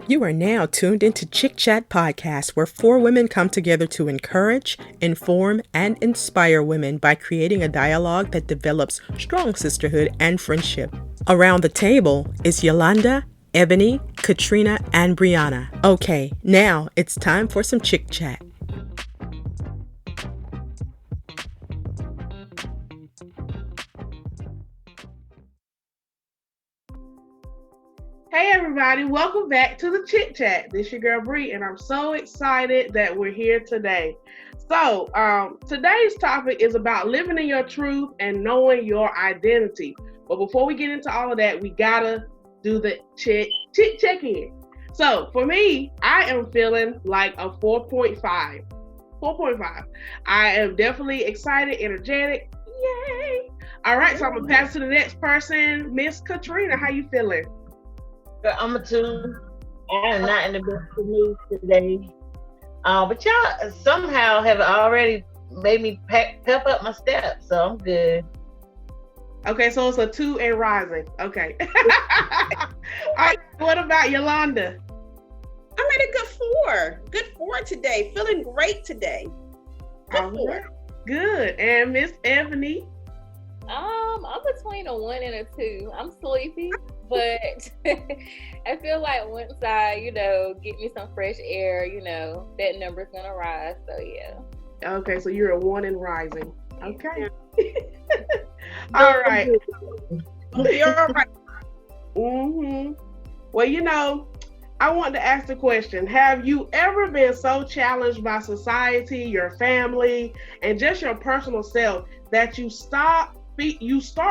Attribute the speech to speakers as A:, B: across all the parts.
A: You are now tuned into ChiChat Podcast, where four women come together to encourage, inform, and inspire women by creating a dialogue that develops strong sisterhood and friendship. Around the table is Yolanda, Ebony, Katrina, and Breonna. Okay, now it's time for some ChiChat.
B: Hey everybody, welcome back to the Chit Chat. This is your girl Bree, and I'm so excited that we're here today. So, today's topic is about living in your truth and knowing your identity. But before we get into all of that, we gotta do the check-in. So, for me, I am feeling like a 4.5. 4.5. I am definitely excited, energetic. Yay! All right, so I'm gonna pass to the next person, Miss Katrina. How you feeling?
C: I'm a 2. I am not in the best of mood today. But y'all somehow have already made me pep up my steps, so I'm good.
B: Okay, so it's a 2 and rising. Okay. All right, what about Yolanda?
D: I'm at a good 4. Good 4 today. Feeling great today. Good 4.
B: Good. And Miss Ebony?
E: I'm between a 1 and a 2. I'm sleepy, but I feel like once I, get me some fresh air, that number's gonna rise. So yeah.
B: Okay, so you're a 1 and rising. Okay. All right.
D: You're all right.
B: Mm-hmm. Well, I want to ask the question, have you ever been so challenged by society, your family, and just your personal self that you start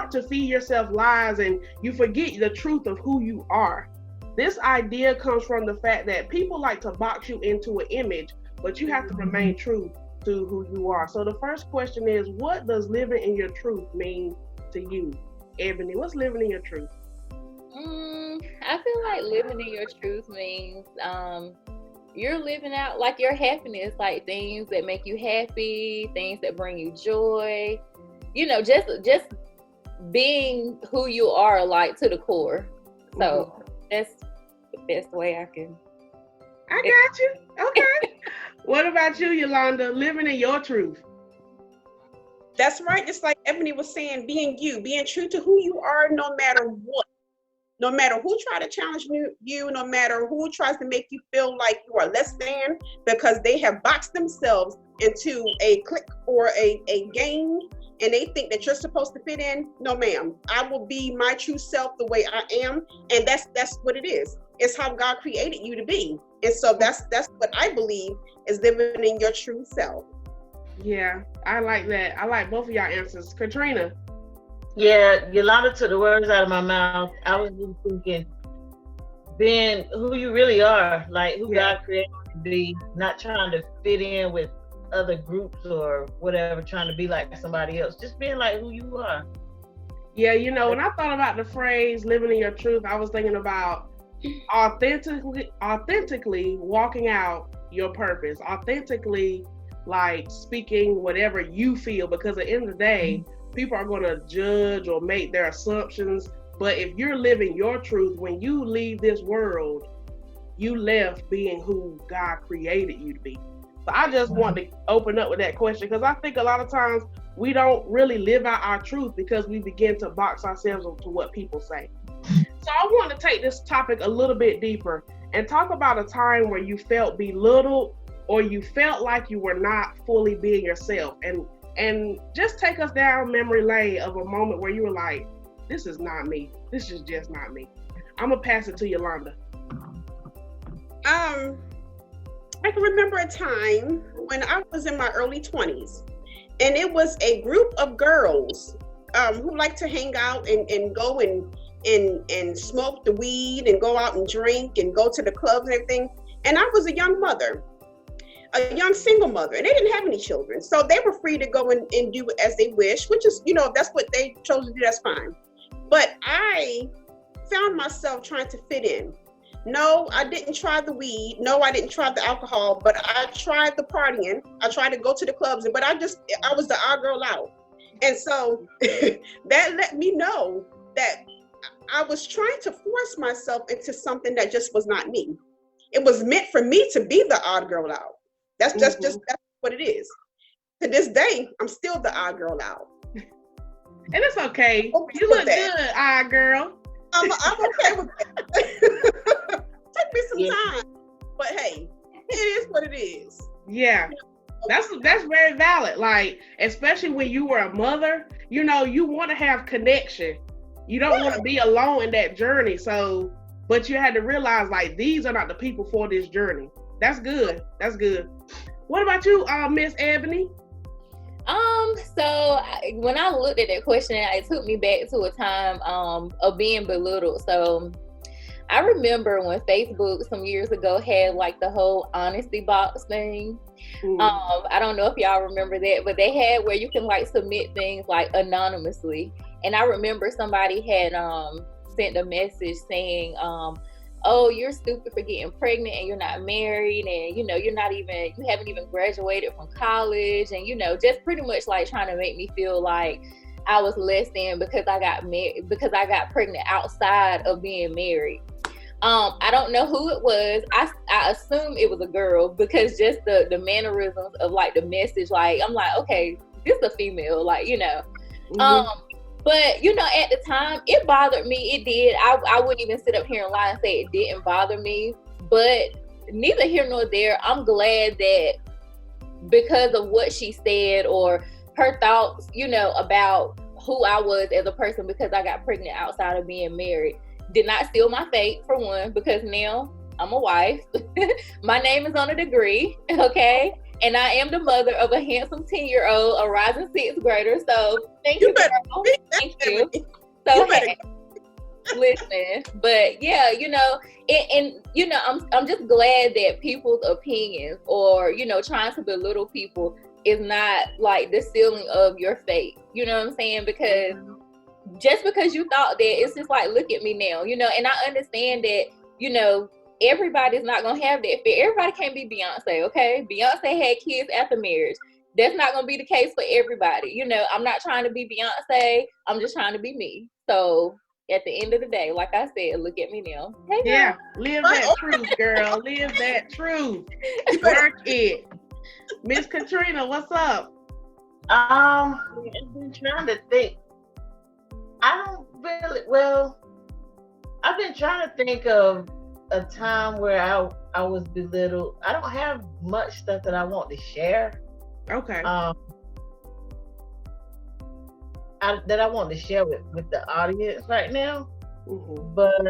B: to feed yourself lies and you forget the truth of who you are? This idea comes from the fact that people like to box you into an image, but you have to remain true to who you are. So the first question is, what does living in your truth mean to you? Ebony, what's living in your truth?
E: I feel like living in your truth means you're living out like your happiness, like things that make you happy, things that bring you joy. Just being who you are, like to the core. So that's the best way I can.
B: I got you. Okay. What about you, Yolanda? Living in your truth.
D: That's right. Just like Ebony was saying, being you, being true to who you are, no matter what. No matter who try to challenge you, no matter who tries to make you feel like you are less than because they have boxed themselves into a clique or a game, and they think that you're supposed to fit in. No, ma'am. I will be my true self the way I am, and that's what it is. It's how God created you to be, and so that's what I believe is living in your true self.
B: Yeah, I like that. I like both of y'all answers. Katrina.
C: Yeah, Yolanda took the words out of my mouth. I was just thinking, being who you really are, like who God created you to be, not trying to fit in with other groups or whatever, trying to be like somebody else, just being like who you are.
B: Yeah, when I thought about the phrase living in your truth, I was thinking about authentically walking out your purpose, authentically like speaking whatever you feel, because at the end of the day, people are going to judge or make their assumptions. But if you're living your truth, when you leave this world, you left being who God created you to be. So I just want to open up with that question, because I think a lot of times we don't really live out our truth because we begin to box ourselves into what people say. So I want to take this topic a little bit deeper and talk about a time where you felt belittled or you felt like you were not fully being yourself. And just take us down memory lane of a moment where you were like, this is not me. This is just not me. I'm going to pass it to Yolanda.
D: I can remember a time when I was in my early 20s, and it was a group of girls who like to hang out and go and smoke the weed and go out and drink and go to the clubs and everything. And I was a young mother. A young single mother, and they didn't have any children, so they were free to go and do as they wish, which is, if that's what they chose to do, that's fine. But I found myself trying to fit in. No, I didn't try the weed. No, I didn't try the alcohol, but I tried the partying. I tried to go to the clubs, but I was the odd girl out. And so that let me know that I was trying to force myself into something that just was not me. It was meant for me to be the odd girl out. That's just that's what it is. To this day, I'm still the odd girl out.
B: And it's okay. You look good, odd girl.
D: I'm okay with that. Take me some time. But hey, it is what it is.
B: Yeah. That's very valid. Like, especially when you were a mother, you know, you want to have connection. You don't want to be alone in that journey. So, but you had to realize, like, these are not the people for this journey. That's good. That's good. What about you, Miss Ebony?
E: So when I looked at that question, it took me back to a time of being belittled. So I remember when Facebook some years ago had like the whole honesty box thing. I don't know if y'all remember that, but they had where you can like submit things like anonymously. And I remember somebody had sent a message saying, oh, you're stupid for getting pregnant and you're not married, and you know, you haven't even graduated from college, and you know, just pretty much like trying to make me feel like I was less than because I got pregnant outside of being married. I don't know who it was. I assume it was a girl because just the mannerisms of like the message, like I'm like, okay, this is a female, like, you know. But, you know, at the time, it bothered me. It did. I wouldn't even sit up here and lie and say it didn't bother me. But neither here nor there, I'm glad that because of what she said or her thoughts, you know, about who I was as a person because I got pregnant outside of being married, did not seal my fate, for one, because now I'm a wife. My name is on a degree, okay? And I am the mother of a handsome 10-year-old, a rising 6th grader. So thank you, girl. Thank you. So hey, listen, but yeah, you know, and you know, I'm just glad that people's opinions or, you know, trying to belittle people is not like the sealing of your fate. You know what I'm saying? Because just because you thought that, it's just like, look at me now, you know. And I understand that, you know, everybody's not gonna have that fit. Everybody can't be Beyonce, okay? Beyonce had kids after marriage. That's not gonna be the case for everybody. You know, I'm not trying to be Beyonce. I'm just trying to be me. So at the end of the day, like I said, look at me now. Hey, girl.
B: Yeah, live that truth, girl. Live that truth. Work it. Miss Katrina, what's up?
C: I've been trying to think. I've been trying to think of a time where I was belittled. I don't have much stuff that I want to share.
B: Okay.
C: That I want to share with the audience right now. But I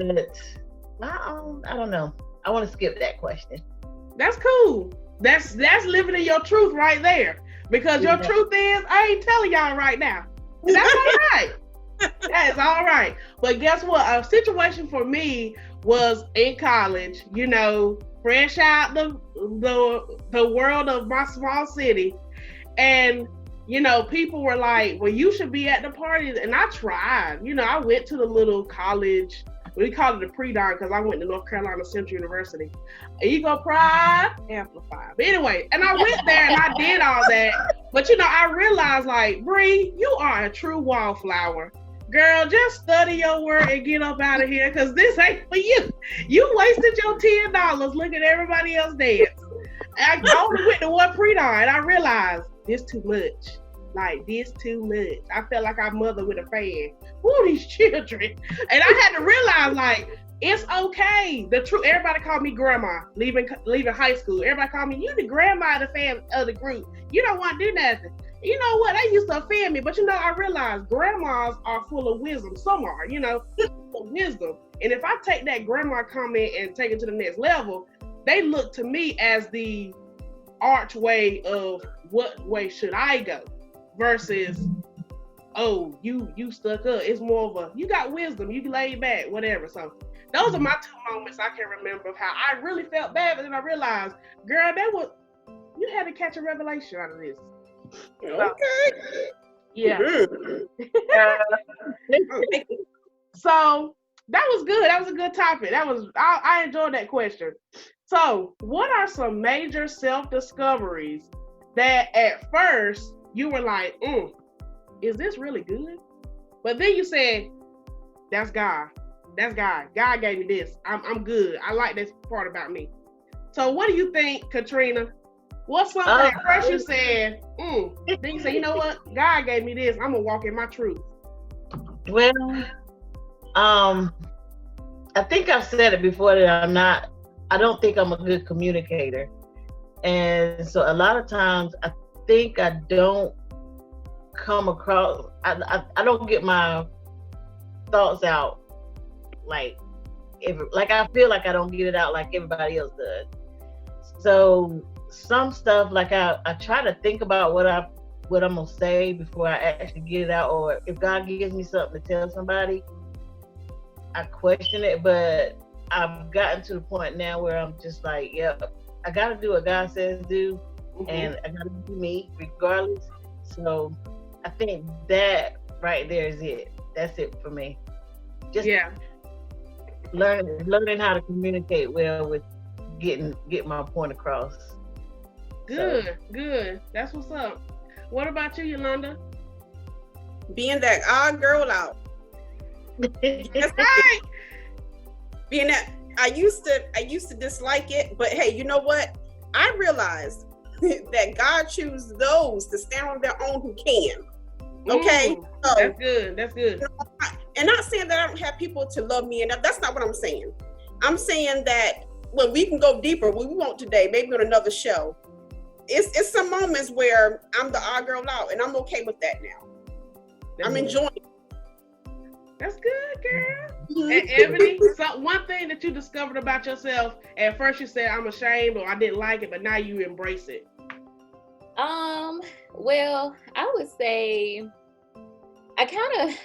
C: don't know. I want to skip that question.
B: That's cool. That's living in your truth right there. Because your truth is, I ain't telling y'all right now. And that's all right. That is all right. But guess what? A situation for me was in college, you know, fresh out the world of my small city. And, you know, people were like, well, you should be at the parties. And I tried. You know, I went to the little college. We called it a pre-dawn because I went to North Carolina Central University. Ego Pride, amplified. But anyway, and I went there and I did all that. But, you know, I realized, like, Bree, you are a true wallflower. Girl, just study your word and get up out of here because this ain't for you. You wasted your $10 looking at everybody else dance. I only went to one pre-dawn and I realized this too much. Like, this too much. I felt like I mother with a fan. Who these children? And I had to realize, like, it's okay. The truth. Everybody called me grandma. Leaving high school, everybody called me, you the grandma of the group. You don't want to do nothing. You know what? That used to offend me, but you know, I realized grandmas are full of wisdom. Some are, you know, full of wisdom. And if I take that grandma comment and take it to the next level, they look to me as the archway of what way should I go versus, oh, you stuck up. It's more of a, you got wisdom, you laid back, whatever. So those are my two moments I can remember of how I really felt bad, but then I realized, girl, you had to catch a revelation out of this.
D: Okay.
B: Yeah. So that was good. That was a good topic. I enjoyed that question. So what are some major self-discoveries that at first you were like, is this really good? But then you said, that's God. That's God. God gave me this. I'm good. I like this part about me. So what do you think, Katrina? What's something that first you said, then you say, you know what? God gave me this. I'm going to walk in my truth.
C: Well, I think I've said it before that I don't think I'm a good communicator. And so a lot of times I think I don't come across, I don't get my thoughts out like I feel like I don't get it out like everybody else does. So some stuff, like I try to think about what I'm gonna say before I actually get it out, or if God gives me something to tell somebody, I question it. But I've gotten to the point now where I'm just like, I gotta do what God says do, and I gotta be me regardless. So I think that right there is it. That's it for me. Just learning how to communicate well with getting my point across.
B: Good. That's what's up. What about you, Yolanda?
D: Being that odd girl out. That's right. Being that I used to dislike it, but hey, you know what? I realized that God chooses those to stand on their own who can. Okay, so
B: that's good.
D: You know, and not saying that I don't have people to love me, and that's not what I'm saying. I'm saying that when we can go deeper, when we want today, maybe on another show. It's some moments where I'm the odd girl out, and I'm okay with that now. I'm enjoying it.
B: That's good, girl. And Ebony, so one thing that you discovered about yourself, at first you said I'm ashamed or I didn't like it, but now you embrace it.
E: Well, I would say I kind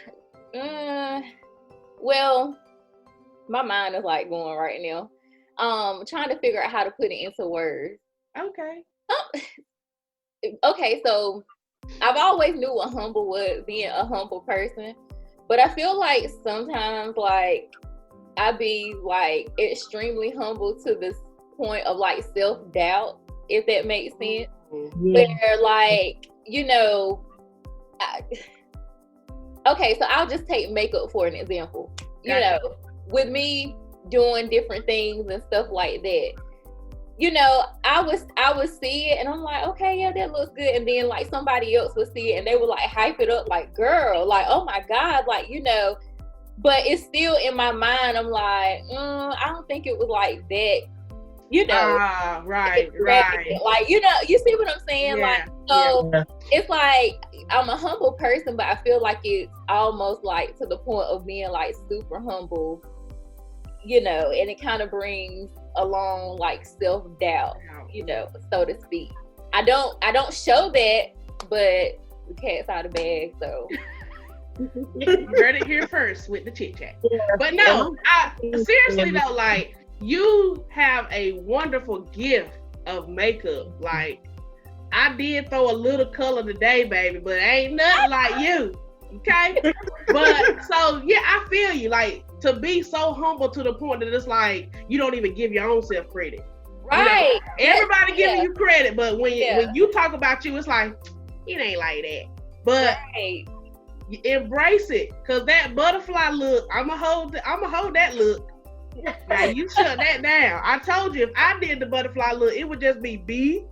E: of, well, my mind is like going right now. Trying to figure out how to put it into words.
B: Okay.
E: Okay, so I've always knew what humble was, being a humble person, but I feel like sometimes like I be like extremely humble to this point of like self-doubt, if that makes sense. Where like, you know, okay, so I'll just take makeup for an example. You know, with me doing different things and stuff like that, you know, I would see it and I'm like, okay, yeah, that looks good. And then like somebody else would see it and they would like hype it up like, girl, like, oh my God, like, you know, but it's still in my mind. I'm like, I don't think it was like that, you know.
B: Right.
E: Like, you know, you see what I'm saying? Like, so it's like, I'm a humble person, but I feel like it's almost like to the point of being like super humble, you know, and it kind of brings along like self-doubt, you know, so to speak. I don't show that, but the cat's out of the bag, so.
B: You heard it here first with the chit chat. But no, seriously though, like, you have a wonderful gift of makeup. Like, I did throw a little color today, baby, but ain't nothing like you. Okay? But so yeah, I feel you. Like, to be so humble to the point that it's like you don't even give your own self credit.
E: Right.
B: You know, everybody giving you credit, but when you talk about you, it's like it ain't like that. But you embrace it, cause that butterfly look, I'ma hold that look. Now you shut that down. I told you if I did the butterfly look, it would just be B.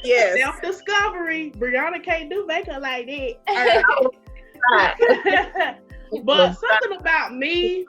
D: Yes.
B: Self-discovery. Breonna can't do makeup like that. But something about me,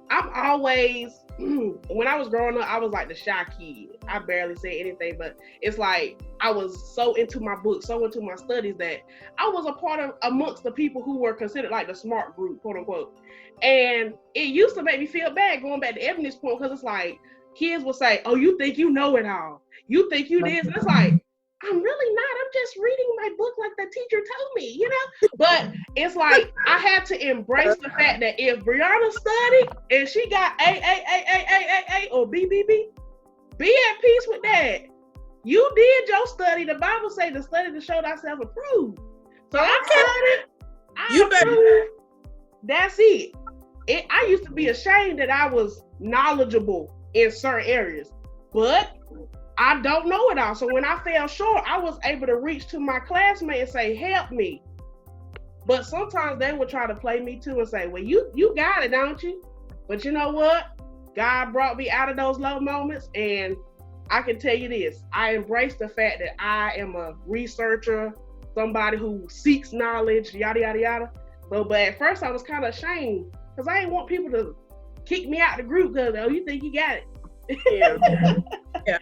B: I'm always, when I was growing up, I was like the shy kid. I barely say anything, but it's like I was so into my books, so into my studies that I was a part of amongst the people who were considered like the smart group, quote unquote. And it used to make me feel bad going back to Ebony's point, because it's like kids will say, oh, you think you know it all. You think you this. And it's like, I'm really not. I'm just reading my book like the teacher told me, you know? But it's like, I had to embrace the fact that if Breonna studied and she got A, or B, be at peace with that. You did your study. The Bible says to study to show thyself approved. So I studied. You better. That's it. I used to be ashamed that I was knowledgeable in certain areas, but I don't know it all. So when I fell short, I was able to reach to my classmate and say, help me. But sometimes they would try to play me too and say, well, you got it, don't you? But you know what? God brought me out of those low moments, and I can tell you this, I embrace the fact that I am a researcher, somebody who seeks knowledge, yada, yada, yada. But at first I was kind of ashamed because I didn't want people to kick me out the group because, oh, you think you got it. Yeah.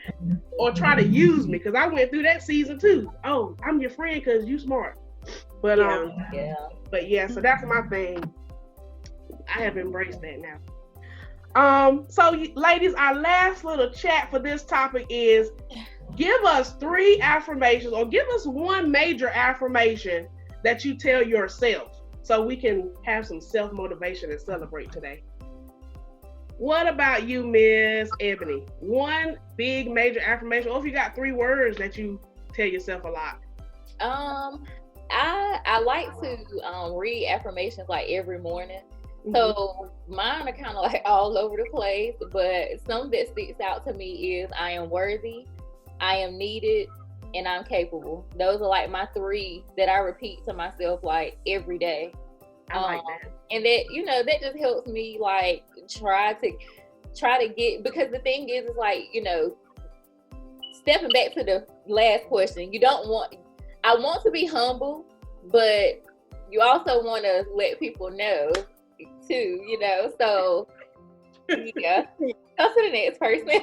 B: Or try to use me, because I went through that season too. Oh, I'm your friend because you smart. But But yeah, so that's my thing. I have embraced that now. So ladies, our last little chat for this topic is give us 3 affirmations, or give us one major affirmation that you tell yourself, so we can have some self-motivation and celebrate today. What about you, Miss Ebony? One big major affirmation, or if you got 3 words that you tell yourself a lot.
E: I like to read affirmations like every morning. So mine are kind of like all over the place, but something that sticks out to me is I am worthy, I am needed, and I'm capable. Those are like my 3 that I repeat to myself like every day.
B: I like that.
E: And that, that just helps me like try to get, because the thing is like, stepping back to the last question, I want to be humble, but you also want to let people know too, so yeah. I'll to the next person.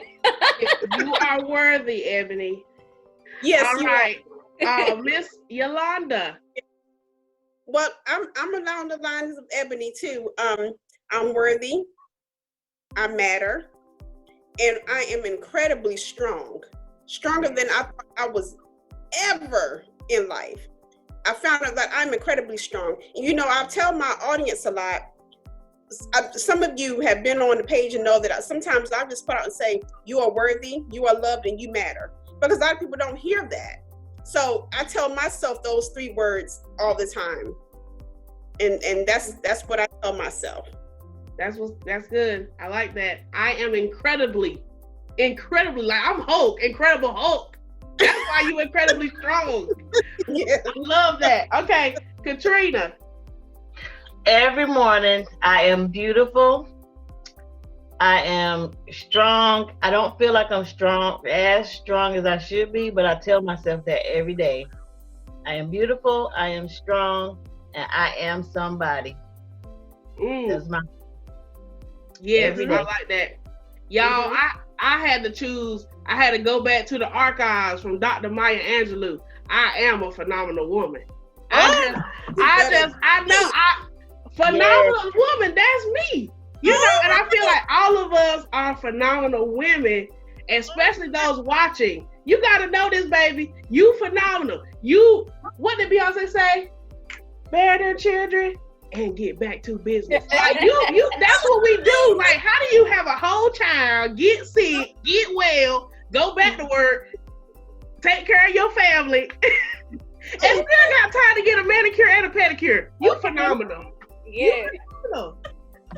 B: You are worthy, Ebony.
D: Yes.
B: All right. Miss Yolanda.
D: Well, I'm along the lines of Ebony too. I'm worthy, I matter, and I am incredibly strong. Stronger than I was ever in life. I found out that I'm incredibly strong. I tell my audience a lot. Some of you have been on the page and know that sometimes I just put out and say, you are worthy, you are loved, and you matter. Because a lot of people don't hear that. So I tell myself those 3 words all the time. And that's what I tell myself.
B: That's good. I like that. I am incredibly, like I'm Hulk, Incredible Hulk. That's why you incredibly strong.
D: Yeah.
B: I love that. Okay, Katrina.
C: Every morning, I am beautiful. I am strong. I don't feel like I'm as strong as I should be, but I tell myself that every day. I am beautiful, I am strong, and I am somebody. That's my...
B: Yes, I like that. Y'all, I had to choose. I had to go back to the archives from Dr. Maya Angelou. I am a phenomenal woman. Phenomenal woman, that's me. And I feel like all of us are phenomenal women, especially those watching. You gotta know this, baby. You phenomenal. What did Beyonce say? Bear their children and get back to business. Like you that's what we do. Like, how do you have a whole child, get sick, get well, go back to work, take care of your family, and still got time to get a manicure and a pedicure? You phenomenal.
E: Yeah.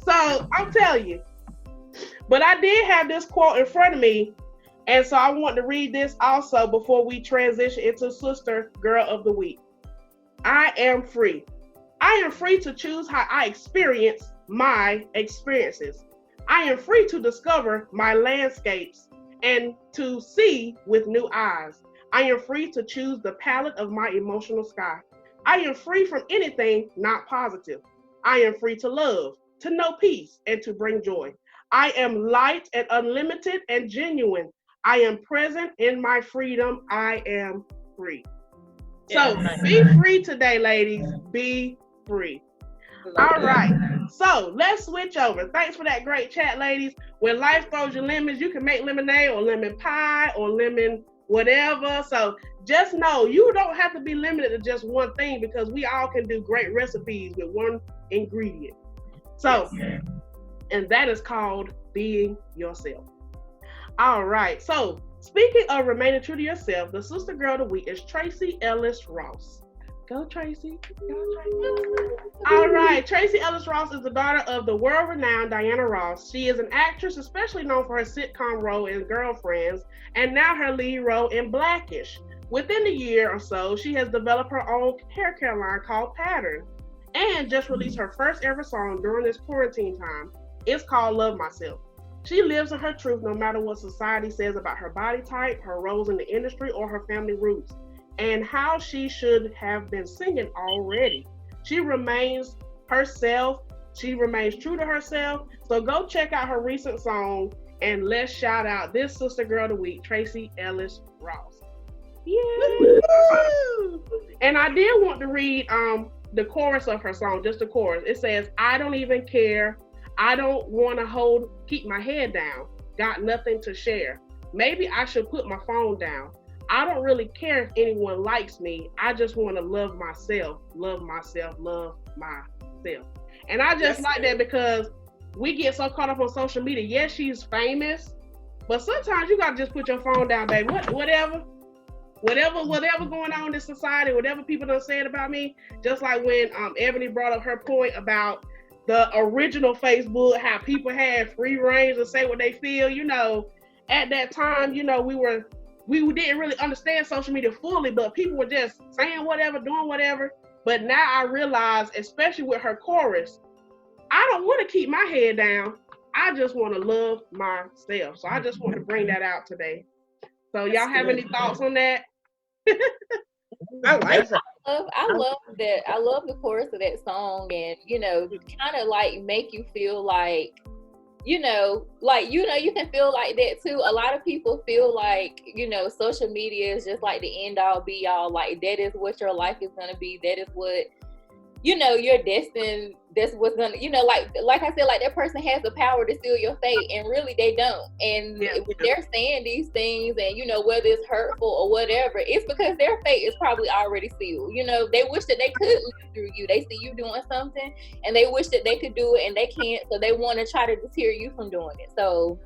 B: So I'm telling you. But I did have this quote in front of me, and so I want to read this also before we transition into Sister Girl of the Week. I am free. I am free to choose how I experience my experiences. I am free to discover my landscapes and to see with new eyes. I am free to choose the palette of my emotional sky. I am free from anything not positive. I am free to love, to know peace, and to bring joy. I am light and unlimited and genuine. I am present in my freedom. I am free. So be free today, ladies. Be free. All right. So let's switch over. Thanks for that great chat, ladies. When life throws you lemons, you can make lemonade or lemon pie or lemon whatever. So just know you don't have to be limited to just one thing, because we all can do great recipes with one ingredient. So, and that is called being yourself. All right. So speaking of remaining true to yourself, the Sister Girl of the Week is Tracy Ellis Ross. Go, Tracy. All right. Tracy Ellis Ross is the daughter of the world-renowned Diana Ross. She is an actress, especially known for her sitcom role in Girlfriends, and now her lead role in Blackish. Within a year or so, she has developed her own hair care line called Pattern, and just released her first ever song during this quarantine time. It's called Love Myself. She lives in her truth no matter what society says about her body type, her roles in the industry, or her family roots, and how she should have been singing already. She remains herself. She remains true to herself. So go check out her recent song, and let's shout out this sister girl of the week, Tracy Ellis Ross. Yay! And I did want to read the chorus of her song, just the chorus. It says, I don't even care. I don't want to keep my head down. Got nothing to share. Maybe I should put my phone down. I don't really care if anyone likes me. I just want to love myself, love myself, love myself. And I just like that because we get so caught up on social media. Yes, she's famous, but sometimes you got to just put your phone down, baby. Whatever going on in this society, whatever people done said about me, just like when Ebony brought up her point about the original Facebook, how people had free range to say what they feel, at that time, we didn't really understand social media fully, but people were just saying whatever, doing whatever. But now I realize, especially with her chorus, I don't want to keep my head down. I just want to love myself. So I just want to bring that out today. So y'all have any thoughts on that?
D: I like that.
E: I love that. I love the chorus of that song, and kind of like make you feel like, you can feel like that too. A lot of people feel like, social media is just like the end all be all. Like that is what your life is gonna be. That is what, you're destined. That's what's gonna, like I said, like that person has the power to seal your fate, and really they don't. And they're saying these things, and whether it's hurtful or whatever, it's because their fate is probably already sealed. They wish that they could live through you. They see you doing something, and they wish that they could do it, and they can't. So they want to try to deter you from doing it. So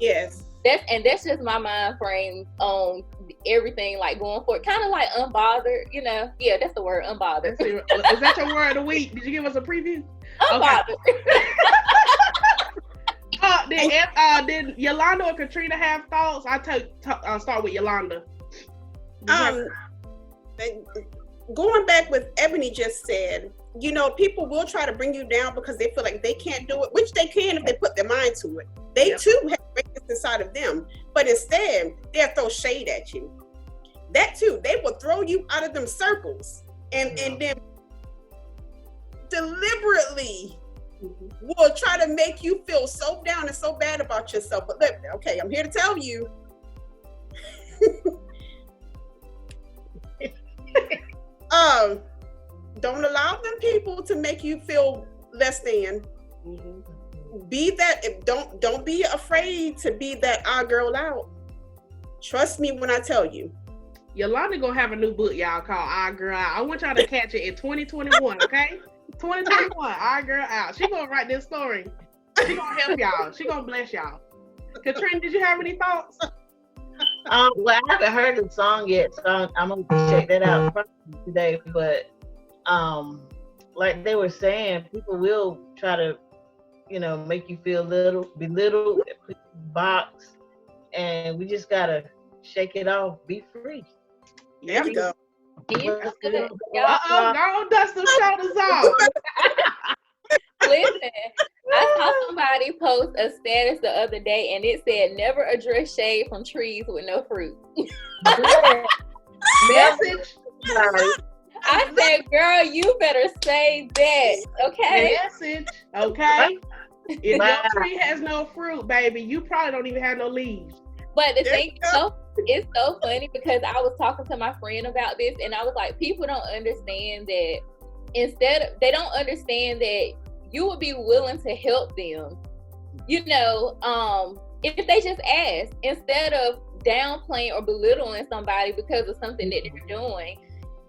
D: yes.
E: That's just my mind frame on everything, like going forward, kind of like unbothered, Yeah, that's the word, unbothered.
B: Is that your word of the week? Did you give us a preview?
E: Unbothered.
B: Okay. Did Yolanda or Katrina have thoughts? I'll start with Yolanda.
D: Going back with Ebony just said, people will try to bring you down because they feel like they can't do it, which they can if they put their mind to it. They too have greatness inside of them, but instead they'll throw shade at you. That too, they will throw you out of them circles and then deliberately will try to make you feel so down and so bad about yourself. But look, okay, I'm here to tell you. Don't allow them people to make you feel less than. Be that. Don't be afraid to be that odd girl out. Trust me when I tell you.
B: Yolanda gonna have a new book, y'all, called Odd Girl Out. I want y'all to catch it in 2021, okay? 2021, Odd Girl Out. She gonna write this story. She gonna help y'all. She gonna bless y'all. Katrina, did you have any thoughts?
C: Well, I haven't heard the song yet, so I'm gonna check that out today. But like they were saying, people will try to, make you feel belittled, put you in a box, and we just gotta shake it off, be free.
D: There you go.
B: Go dust the shoulders off.
E: Listen, I saw somebody post a status the other day, and it said, "Never address shade from trees with no fruit."
B: Message.
E: I said, "Girl, you better say that, okay?"
B: Message, okay? If your tree has no fruit, baby, you probably don't even have no leaves.
E: But the thing is, it's so funny because I was talking to my friend about this, and I was like, people don't understand that. They don't understand that you would be willing to help them, if they just ask, instead of downplaying or belittling somebody because of something that they're doing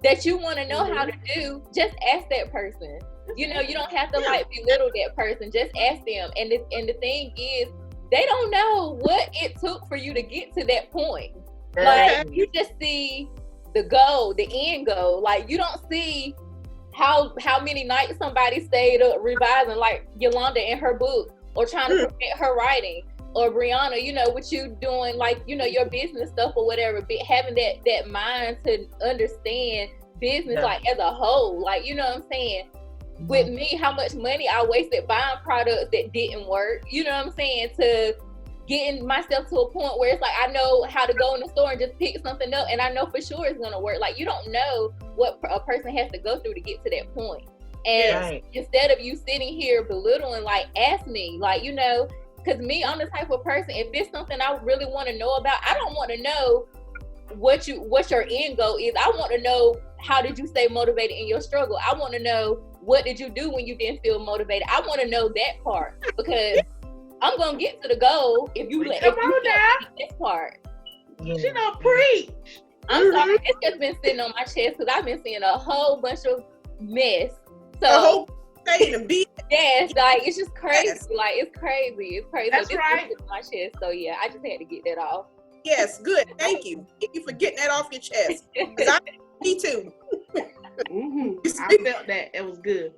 E: that you want to know how to do. Just ask that person. You don't have to belittle that person. Just ask them. And the thing is, they don't know what it took for you to get to that point. Like, you just see the goal, the end goal. Like, you don't see how many nights somebody stayed up revising, like Yolanda in her book, or trying to prevent her writing, or Breonna, what you doing, like, your business stuff or whatever, having that mind to understand business, like, as a whole, like, you know what I'm saying? With me, how much money I wasted buying products that didn't work, you know what I'm saying, to getting myself to a point where it's like I know how to go in the store and just pick something up, and I know for sure it's gonna work. Like, you don't know what a person has to go through to get to that point. And instead of you sitting here belittling, like, ask me, like, you know, because me, I'm the type of person, if it's something I really want to know about, I don't want to know what your end goal is. I want to know, how did you stay motivated in your struggle? I want to know, what did you do when you didn't feel motivated? I want to know that part, because I'm gonna get to the goal if you let this part.
B: She don't preach.
E: I'm sorry, it's just been sitting on my chest because I've been seeing a whole bunch of mess. So yes, like, it's just crazy. Yes. Like, it's crazy.
B: That's
E: so
B: right.
E: On my chest. So yeah, I just had to get that off.
D: Yes, good. Thank you. Thank you for getting that off your chest. Me too.
B: I felt that. It was good.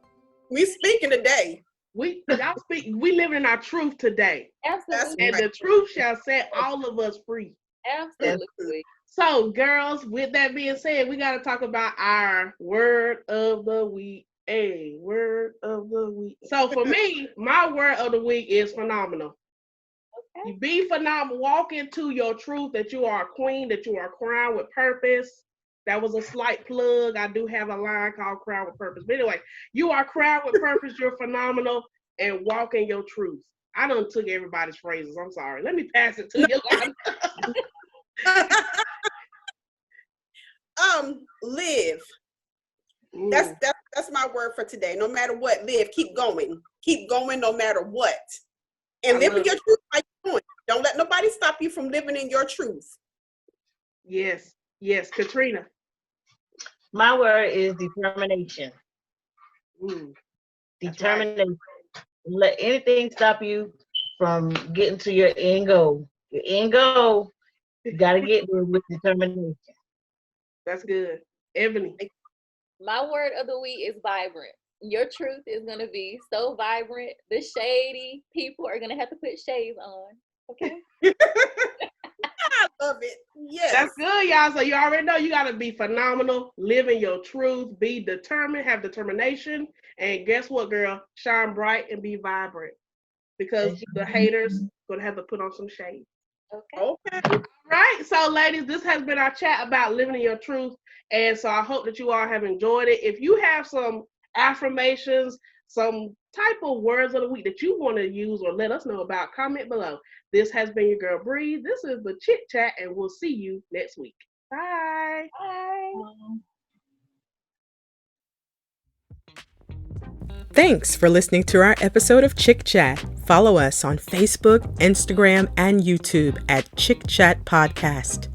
D: We speaking today.
B: We live in our truth today.
E: Absolutely.
B: And the truth shall set all of us free.
E: Absolutely.
B: So, girls, with that being said, we got to talk about our word of the week. A word of the week. So for me, my word of the week is phenomenal. Okay. You be phenomenal. Walk into your truth that you are a queen, that you are crowned with purpose. That was a slight plug. I do have a line called Crowned with Purpose. But anyway, you are crowned with purpose. You're phenomenal, and walk in your truth. I done took everybody's phrases. I'm sorry. Let me pass it to Yolanda.
D: Live. That's my word for today. No matter what, live. Keep going. Keep going no matter what. And live in your truth like you're doing. Don't let nobody stop you from living in your truth.
B: Yes. Yes, Katrina.
C: My word is determination. Determination. Right. Let anything stop you from getting to your end goal. Your end goal, you got to get there with determination.
B: That's good. Ebony.
E: My word of the week is vibrant. Your truth is going to be so vibrant. The shady people are going to have to put shades on. Okay?
D: I love it. Yes.
B: That's good, y'all. So you already know you got to be phenomenal, live in your truth, be determined, have determination. And guess what, girl? Shine bright and be vibrant. Because the haters going to have to put on some shade.
E: Okay.
B: All right. So, ladies, this has been our chat about living in your truth. And so I hope that you all have enjoyed it. If you have some affirmations, some type of words of the week that you want to use or let us know about, comment below. This has been your girl Bree. This is the Chit Chat, and we'll see you next week. Bye.
E: Bye.
A: Thanks for listening to our episode of ChiChat. Follow us on Facebook, Instagram, and YouTube at ChiChat Podcast.